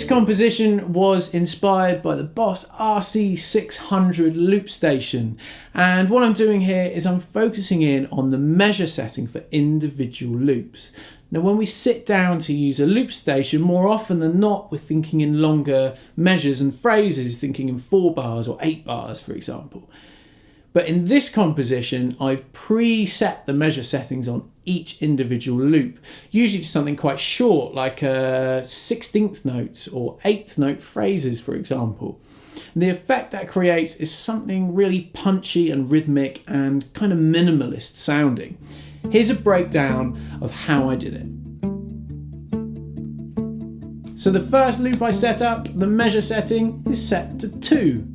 composition was inspired by the BOSS RC-600 Loopstation, and what I'm doing here is I'm focusing in on the measure setting for individual loops. Now when we sit down to use a loop station, more often than not we're thinking in longer measures and phrases, thinking in 4 bars or 8 bars for example. But in this composition, I've preset the measure settings on each individual loop, usually to something quite short, like 16th notes or 8th note phrases, for example. And the effect that creates is something really punchy and rhythmic and kind of minimalist sounding. Here's a breakdown of how I did it. So the first loop I set up, the measure setting is set to 2.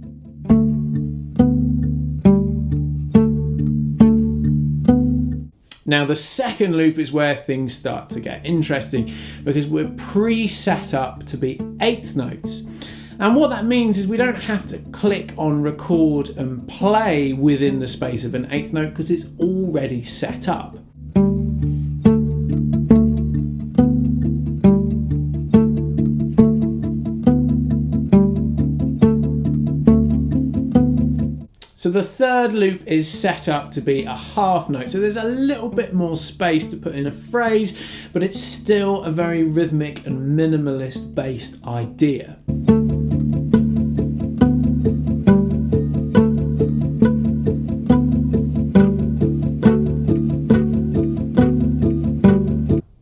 Now the second loop is where things start to get interesting because we're pre-set up to be 8th notes. And what that means is we don't have to click on record and play within the space of an 8th note because it's already set up. So the third loop is set up to be a half note. So there's a little bit more space to put in a phrase, but it's still a very rhythmic and minimalist based idea.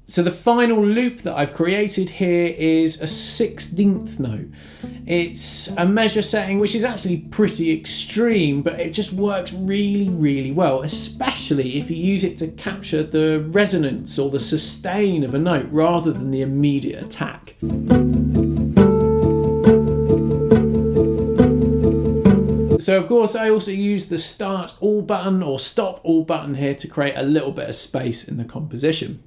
So the final loop that I've created here is a 16th note. It's a measure setting which is actually pretty extreme, but it just works really well, especially if you use it to capture the resonance or the sustain of a note rather than the immediate attack. So of course I also use the start all button or stop all button here to create a little bit of space in the composition.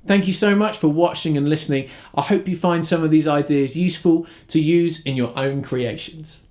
Thank you so much for watching and listening. I hope you find some of these ideas useful to use in your own creations.